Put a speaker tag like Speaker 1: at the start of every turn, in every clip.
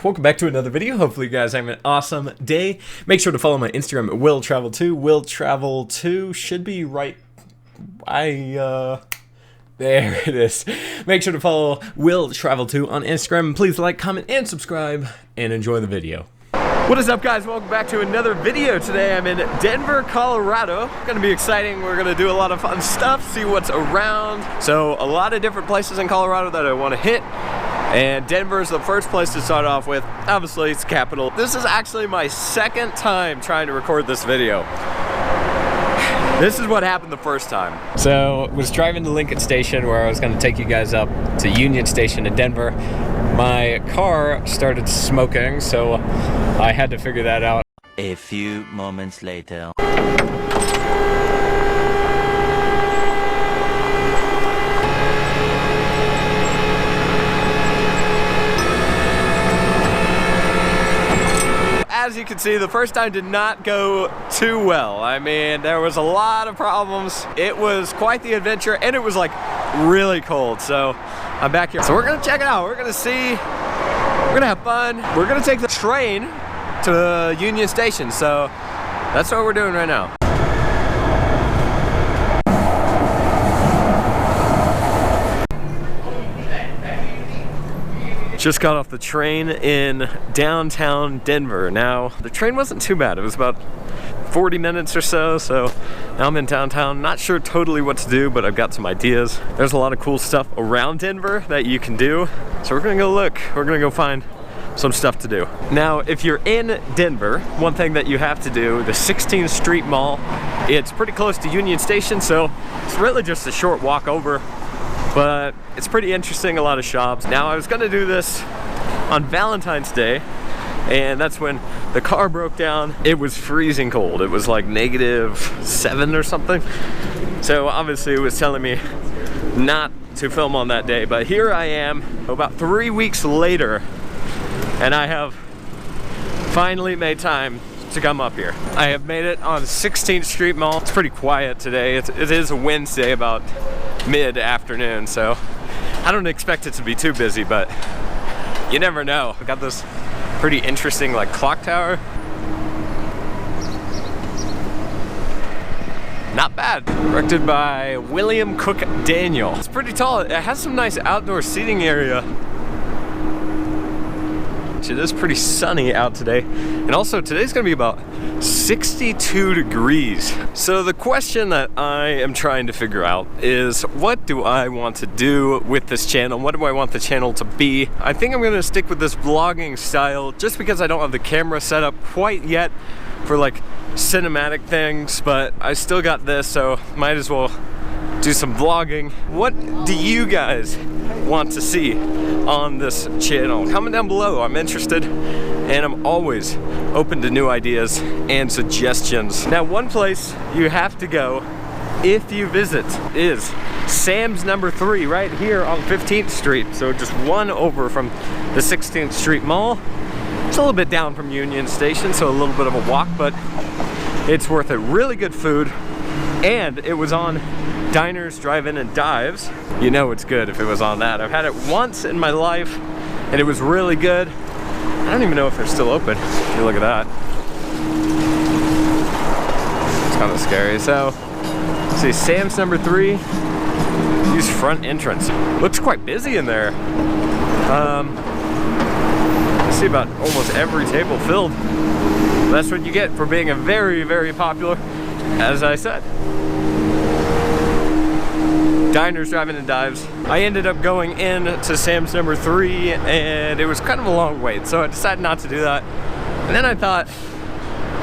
Speaker 1: welcome back to another video. Hopefully you guys have an awesome day. Make sure to follow my Instagram at willtravel2. Willtravel2 should be right. There it is. Make sure to follow willtravel2 on Instagram. Please like, comment, and subscribe, and enjoy the video. What is up, guys? Welcome back to another video. Today I'm in Denver, Colorado. It's gonna be exciting. We're gonna do a lot of fun stuff, see what's around. So a lot of different places in Colorado that I want to hit. And Denver is the first place to start off with. Obviously, it's the capital. This is actually my second time trying to record this video. This is what happened the first time. So, I was driving to Lincoln Station where I was gonna take you guys up to Union Station in Denver. My car started smoking, so I had to figure that out.
Speaker 2: A few moments later.
Speaker 1: As you can see, the first time did not go too well. I mean, there was a lot of problems. It was quite the adventure, and it was like really cold. So I'm back here. So we're gonna check it out. We're gonna see, we're gonna have fun. We're gonna take the train to Union Station. So that's what we're doing right now. Just got off the train in downtown Denver. Now, the train wasn't too bad. It was about 40 minutes or so, so now I'm in downtown. Not sure totally what to do, but I've got some ideas. There's a lot of cool stuff around Denver that you can do. So we're gonna go look. We're gonna go find some stuff to do. Now, if you're in Denver, one thing that you have to do, the 16th Street Mall, it's pretty close to Union Station, so it's really just a short walk over. But it's pretty interesting, a lot of shops. Now, I was gonna do this on Valentine's Day, and that's when the car broke down. It was freezing cold. It was like -7 or something. So obviously it was telling me not to film on that day, but here I am about 3 weeks later, and I have finally made time to come up here. I have made it on 16th Street Mall. It's pretty quiet today. It is a Wednesday, about mid-afternoon, so I don't expect it to be too busy, but you never know. I got this pretty interesting like clock tower. Not bad. Erected by William Cook Daniel. It's pretty tall. It has some nice outdoor seating area. It is pretty sunny out today, and also today's gonna be about 62 degrees. So the question that I am trying to figure out is, what do I want to do with this channel? What do I want the channel to be? I think I'm gonna stick with this vlogging style just because I don't have the camera set up quite yet for like cinematic things, but I still got this, so might as well do some vlogging. What do you guys want to see on this channel? Comment down below. I'm interested, and I'm always open to new ideas and suggestions. Now, one place you have to go if you visit is Sam's number 3 right here on 15th Street. So just one over from the 16th Street Mall. It's a little bit down from Union Station, so a little bit of a walk, but it's worth it. Really good food, and it was on Diners, Drive-In, and Dives. You know it's good if it was on that. I've had it once in my life, and it was really good. I don't even know if they're still open. If you look at that. It's kind of scary. So, let's see, Sam's number 3. Use front entrance. Looks quite busy in there. I see about almost every table filled. That's what you get for being a very, very popular, as I said, Diners, Drive-In, and Dives. I ended up going in to Sam's number 3, and it was kind of a long wait, so I decided not to do that. And then I thought,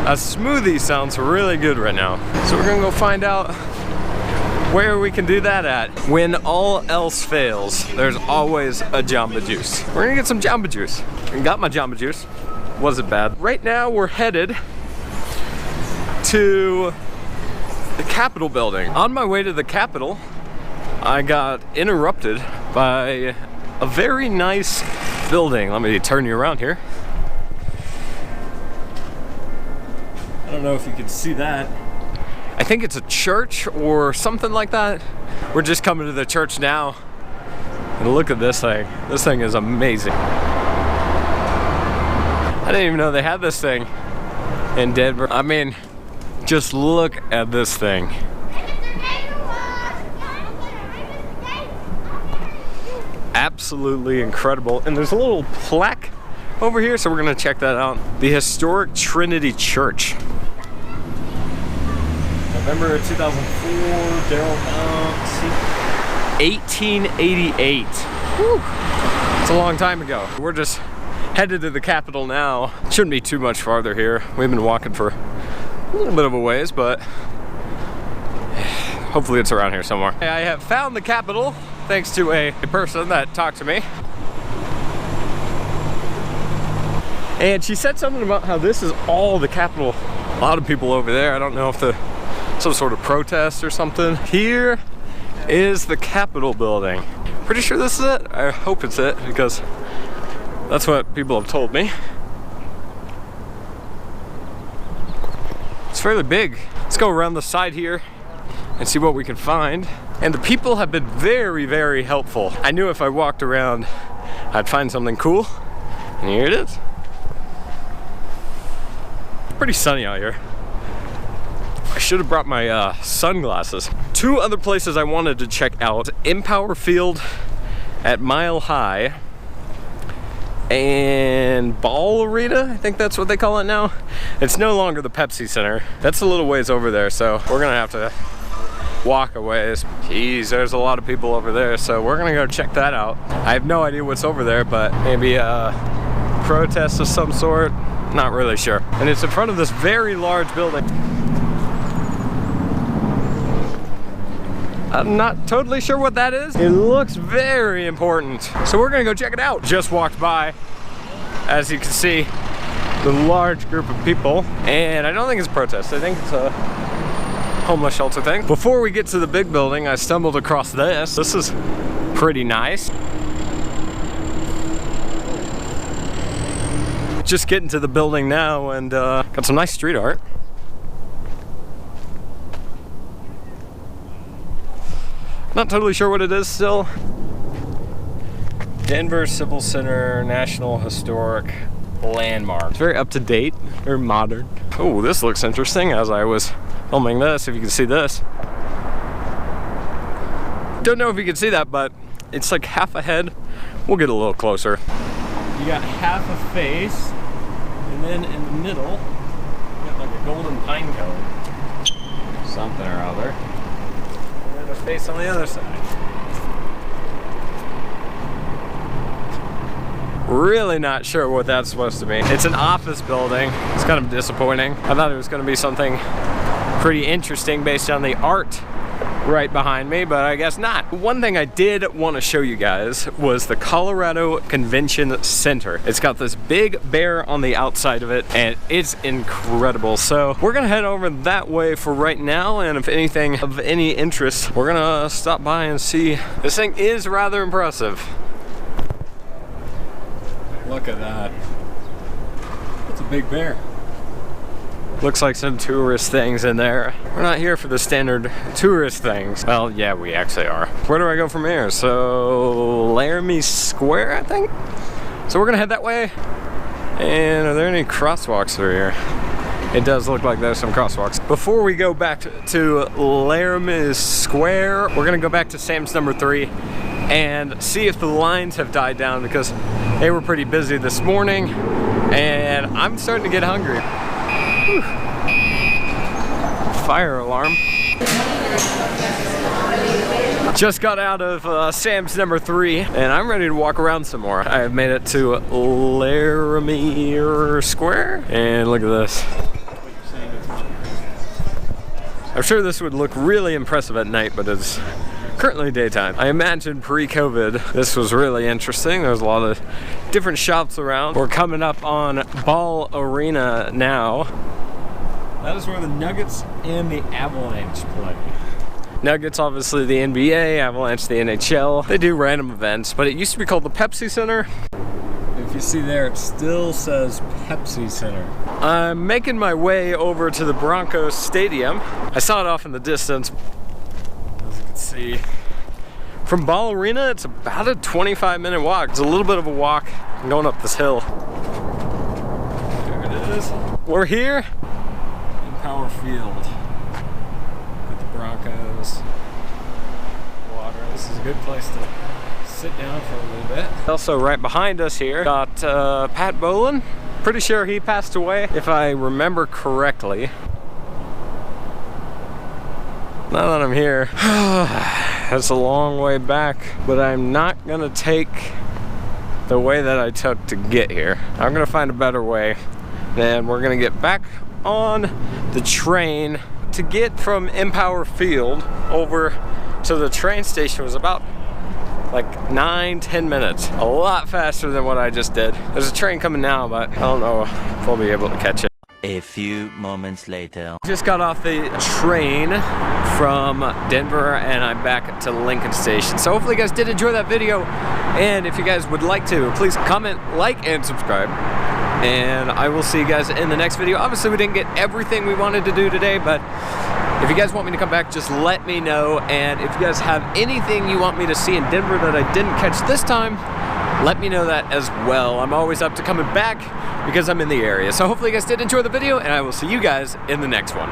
Speaker 1: a smoothie sounds really good right now. So we're gonna go find out where we can do that at. When all else fails, there's always a Jamba Juice. We're gonna get some Jamba Juice. I got my Jamba Juice. Wasn't bad. Right now we're headed to the Capitol building. On my way to the Capitol, I got interrupted by a very nice building. Let me turn you around here. I don't know if you can see that. I think it's a church or something like that. We're just coming to the church now. And look at this thing. This thing is amazing. I didn't even know they had this thing in Denver. I mean, just look at this thing. Absolutely incredible. And there's a little plaque over here, so we're gonna check that out. The Historic Trinity Church. November 2004, Darrell Mount, 1888. Whew. It's a long time ago. We're just headed to the Capitol now. Shouldn't be too much farther here. We've been walking for a little bit of a ways, but hopefully it's around here somewhere. I have found the Capitol thanks to a person that talked to me. And she said something about how this is all the Capitol. A lot of people over there. I don't know if some sort of protest or something. Here is the Capitol building. Pretty sure this is it. I hope it's it because that's what people have told me. It's fairly big. Let's go around the side here and see what we can find. And the people have been very, very helpful. I knew if I walked around, I'd find something cool. And here it is. Pretty sunny out here. I should have brought my sunglasses. Two other places I wanted to check out. Empower Field at Mile High and Ball Arena, I think that's what they call it now. It's no longer the Pepsi Center. That's a little ways over there, so we're gonna have to walk a ways. Jeez, there's a lot of people over there, so we're gonna go check that out. I have no idea what's over there, but maybe a protest of some sort. Not really sure. And it's in front of this very large building. I'm not totally sure what that is. It looks very important. So we're gonna go check it out. Just walked by, as you can see, the large group of people. And I don't think it's a protest. I think it's a homeless shelter thing. Before we get to the big building, I stumbled across this. This is pretty nice. Just getting to the building now and got some nice street art. Not totally sure what it is still. Denver Civil Center National Historic Landmark. It's very up to date, very modern. Oh, this looks interesting as I was filming this, if you can see this. Don't know if you can see that, but it's like half a head. We'll get a little closer. You got half a face, and then in the middle, you got like a golden pine cone. Something or other. And then a face on the other side. Really not sure what that's supposed to mean. It's an office building. It's kind of disappointing. I thought it was going to be something pretty interesting based on the art right behind me, but I guess not. One thing I did want to show you guys was the Colorado Convention Center. It's got this big bear on the outside of it, and it's incredible. So we're gonna head over that way for right now, and if anything of any interest, we're gonna stop by and see. This thing is rather impressive. Look at that. It's a big bear. Looks like some tourist things in there. We're not here for the standard tourist things. Well, yeah, we actually are. Where do I go from here? So, Laramie Square, I think? So we're gonna head that way. And are there any crosswalks through here? It does look like there's some crosswalks. Before we go back to Laramie Square, we're gonna go back to Sam's number 3 and see if the lines have died down because they were pretty busy this morning and I'm starting to get hungry. Whew. Fire alarm. Just got out of Sam's number 3 and I'm ready to walk around some more. I have made it to Laramie Square and look at this. I'm sure this would look really impressive at night, but it's currently daytime. I imagine pre-COVID this was really interesting. There's a lot of different shops around. We're coming up on Ball Arena now. That is where the Nuggets and the Avalanche play. Nuggets, obviously the NBA, Avalanche, the NHL. They do random events, but it used to be called the Pepsi Center. If you see there, it still says Pepsi Center. I'm making my way over to the Broncos Stadium. I saw it off in the distance. As you can see, from Ball Arena, it's about a 25-minute walk. It's a little bit of a walk going up this hill. it is. We're here in Power Field with the Broncos. Water. This is a good place to sit down for a little bit. Also right behind us here got Pat Bolin. Pretty sure he passed away, if I remember correctly. Now that I'm here, it's a long way back, but I'm not gonna take the way that I took to get here. I'm gonna find a better way. Then we're gonna get back on the train. To get from Empower Field over to the train station was about like 9-10 minutes. A lot faster than what I just did. There's a train coming now, but I don't know if we'll be able to catch it.
Speaker 2: A few moments later.
Speaker 1: Just got off the train from Denver and I'm back to Lincoln Station. So hopefully you guys did enjoy that video. And if you guys would like to, please comment, like, and subscribe. And I will see you guys in the next video. Obviously we didn't get everything we wanted to do today, but if you guys want me to come back, just let me know. And if you guys have anything you want me to see in Denver that I didn't catch this time, let me know that as well. I'm always up to coming back because I'm in the area. So hopefully you guys did enjoy the video, and I will see you guys in the next one.